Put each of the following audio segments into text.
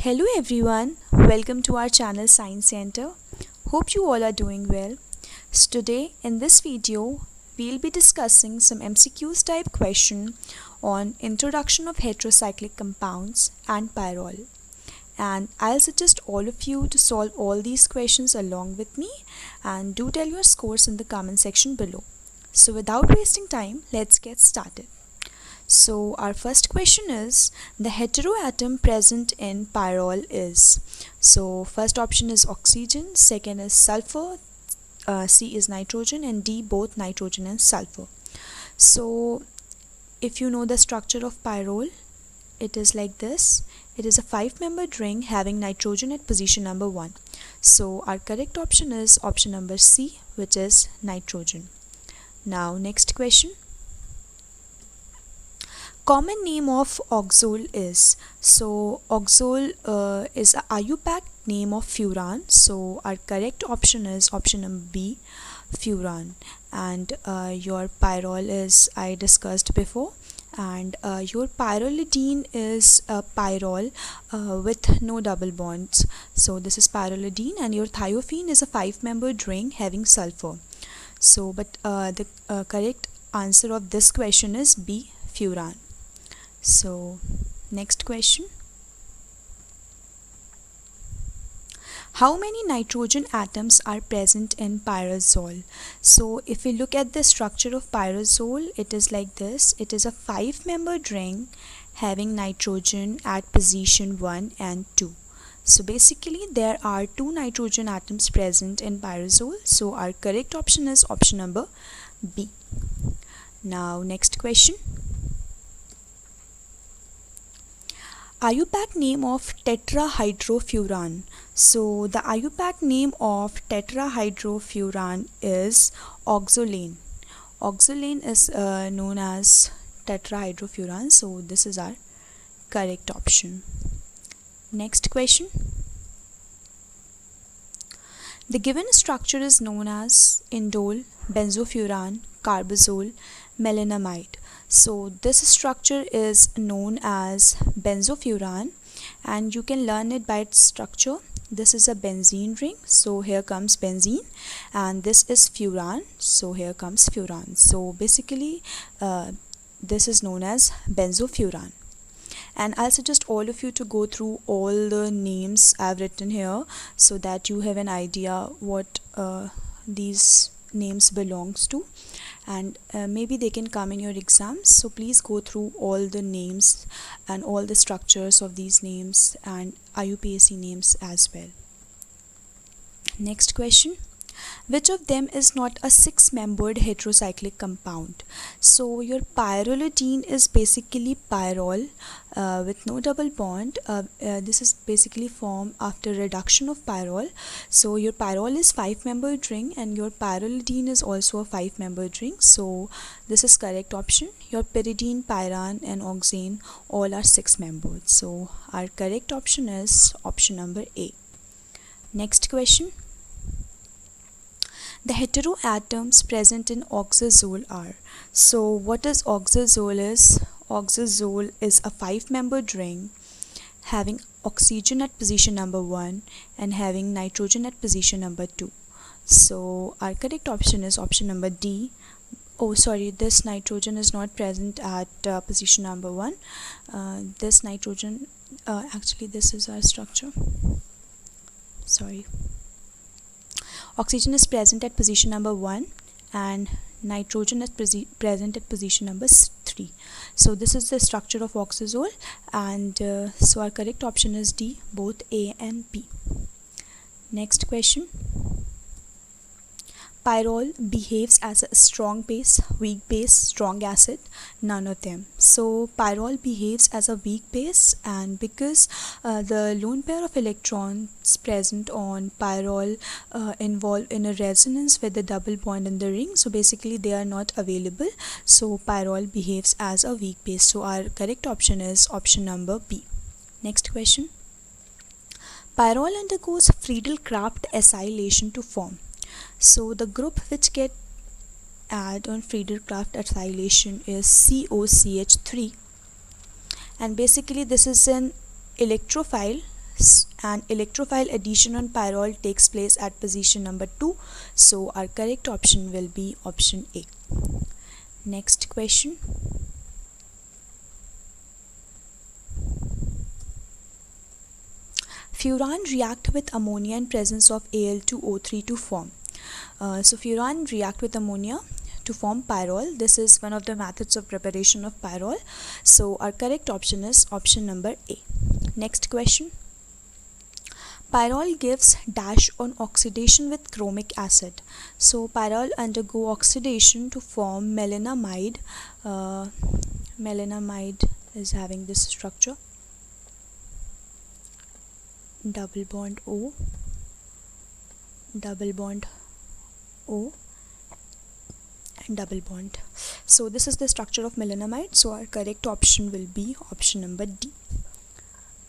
Hello everyone, welcome to our channel Science Center. Hope you all are doing well. So today in this video, we'll be discussing some MCQs type question on introduction of heterocyclic compounds and pyrrole. And I'll suggest all of you to solve all these questions along with me and do tell your scores in the comment section below. So without wasting time, let's get started. So our first question is the heteroatom present in pyrrole is. So first option is oxygen, second is sulfur, C is nitrogen, and D both nitrogen and sulfur. So if you know the structure of pyrrole, it is like this. It is a 5-membered ring having nitrogen at position number 1. So our correct option is option number C, which is nitrogen. Now next question. Common name of oxole is. So oxole is a IUPAC name of furan. So our correct option is option number B, furan. And your pyrrole is I discussed before. And your pyrrolidine is a pyrrole with no double bonds. So this is pyrrolidine, and your thiophene is a 5-membered ring having sulfur. So but the correct answer of this question is B, furan. So next question. How many nitrogen atoms are present in pyrazole? So if we look at the structure of pyrazole, it is like this. It is a 5-membered ring having nitrogen at position 1 and 2. So basically there are 2 nitrogen atoms present in pyrazole. So our correct option is option number B. Now next question. IUPAC name of tetrahydrofuran. So the IUPAC name of tetrahydrofuran is oxolane. Oxolane is known as tetrahydrofuran. So this is our correct option. Next question. The given structure is known as indole, benzofuran, carbazole, melenamide. So this structure is known as benzofuran, and you can learn it by its structure. This is a benzene ring, so here comes benzene, and this is furan, so here comes furan. So basically this is known as benzofuran. And I'll suggest all of you to go through all the names I've written here so that you have an idea what these names belongs to, and maybe they can come in your exams. So please go through all the names and all the structures of these names and IUPAC names as well. Next question. Which of them is not a 6-membered heterocyclic compound? So your pyrrolidine is basically pyrrole with no double bond. This is basically formed after reduction of pyrrole. So your pyrrole is 5-membered ring, and your pyrrolidine is also a 5-membered ring. So this is correct option. Your pyridine, pyran, and oxane all are 6-membered. So our correct option is option number A. Next question. The heteroatoms present in oxazole are. So what is oxazole is? Oxazole is a 5-membered ring having oxygen at position number 1 and having nitrogen at position number 2. So our correct option is option number D. Oh sorry, this nitrogen is not present at position number 1. This nitrogen, actually this is our structure. Sorry. Oxygen is present at position number 1 and nitrogen is present at position number 3. So this is the structure of oxazole, and so our correct option is D, both A and B. Next question. Pyrrole behaves as a strong base, weak base, strong acid, none of them. So pyrrole behaves as a weak base, and because the lone pair of electrons present on pyrrole involve in a resonance with the double bond in the ring, so basically they are not available. So pyrrole behaves as a weak base. So our correct option is option number B. Next question. Pyrrole undergoes Friedel-Crafts acylation to form. So the group which get add on Friedel-Crafts acylation is COCH3, and basically this is an electrophile and electrophile addition on pyrrole takes place at position number 2. So our correct option will be option A. Next question. Furan react with ammonia in presence of Al2O3 to form. So furan react with ammonia to form pyrrole. This is one of the methods of preparation of pyrrole. So our correct option is option number A. Next question. Pyrrole gives dash on oxidation with chromic acid. So pyrrole undergo oxidation to form melenamide. Melenamide is having this structure, double bond O, double bond O, and double bond. So this is the structure of melenamide. So our correct option will be option number D.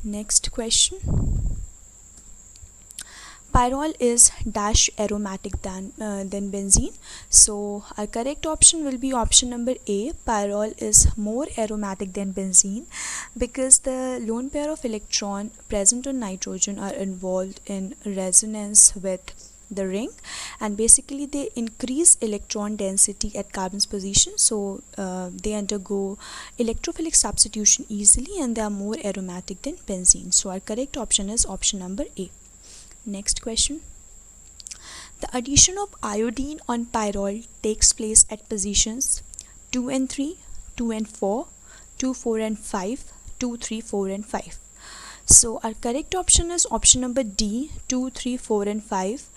Next question. Pyrrole is dash aromatic than benzene. So our correct option will be option number A. Pyrrole is more aromatic than benzene because the lone pair of electron present on nitrogen are involved in resonance with the ring, and basically they increase electron density at carbon's position, so they undergo electrophilic substitution easily and they are more aromatic than benzene. So our correct option is option number A. Next question. The addition of iodine on pyrrole takes place at positions 2 and 3, 2 and 4, 2, 4 and 5, 2, 3, 4 and 5. So our correct option is option number D, 2, 3, 4 and 5.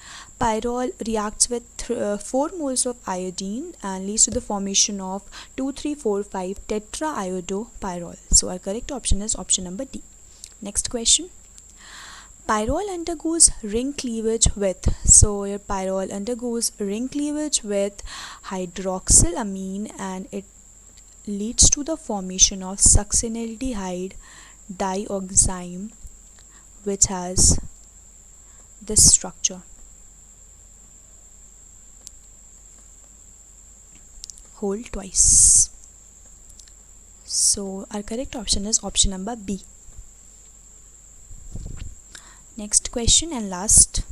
Pyrrole reacts with 4 moles of iodine and leads to the formation of 2, 3, 4, 5 tetraiodopyrrole. So our correct option is option number D. Next question. Pyrrole undergoes ring cleavage with, so your pyrrole undergoes ring cleavage with hydroxylamine and it leads to the formation of succinyldehyde dioxime, which has this structure. Hold twice. So our correct option is option number B. Next question and last.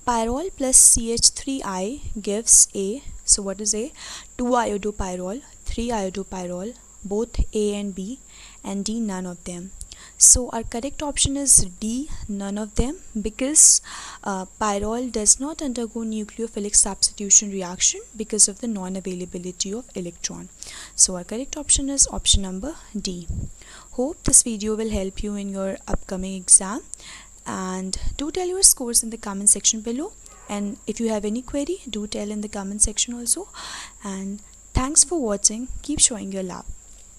Pyrrole plus CH3I gives A. So what is A? 2-iodopyrrole, 3-iodopyrrole, both A and B, and D, none of them. So our correct option is D, none of them, because pyrrole does not undergo nucleophilic substitution reaction because of the non-availability of electron. So our correct option is option number D. Hope this video will help you in your upcoming exam, and do tell your scores in the comment section below, and if you have any query, do tell in the comment section also. And thanks for watching. Keep showing your love.